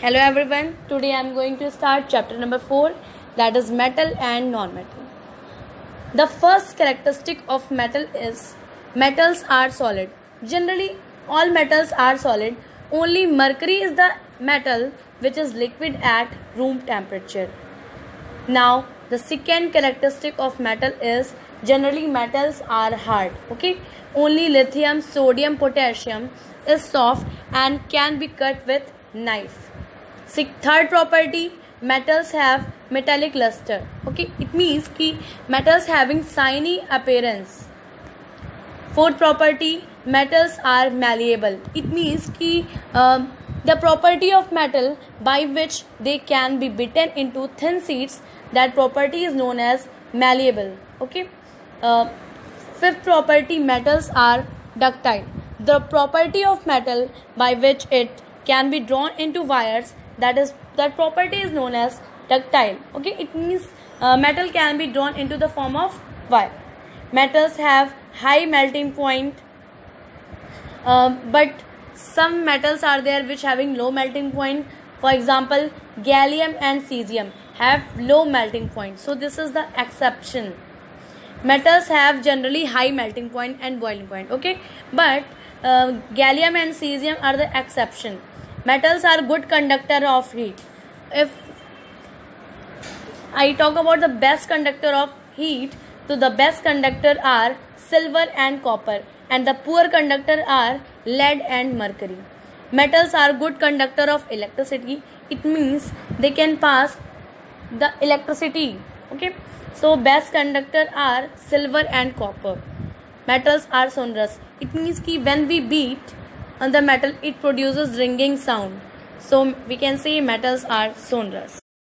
Hello everyone, today I am going to start chapter number 4, that is metal and non-metal. The first characteristic of metal is metals are solid. Generally all metals are solid, only mercury is the metal which is liquid at room temperature. Now the second characteristic of metal is generally metals are hard. Only lithium, sodium, potassium is soft and can be cut with knife. Third property, metals have metallic luster. It means कि metals having shiny appearance. Fourth property, metals are malleable. It means कि the property of metal by which they can be beaten into thin sheets, that property is known as malleable. Fifth property, metals are ductile. The property of metal by which it can be drawn into wires, that property is known as ductile. It means metal can be drawn into the form of wire. Metals have high melting point, but some metals are there which having low melting point. For example, gallium and cesium have low melting point, so this is the exception. Metals have generally high melting point and boiling point, but gallium and cesium are the exception. Metals are good conductor of heat. If I talk about the best conductor of heat, so the best conductor are silver and copper, and the poor conductor are lead and mercury. Metals are good conductor of electricity. It means they can pass the electricity. So best conductor are silver and copper. Metals are sonorous. It means कि when we beat on the metal, it produces ringing sound. So we can say metals are sonorous.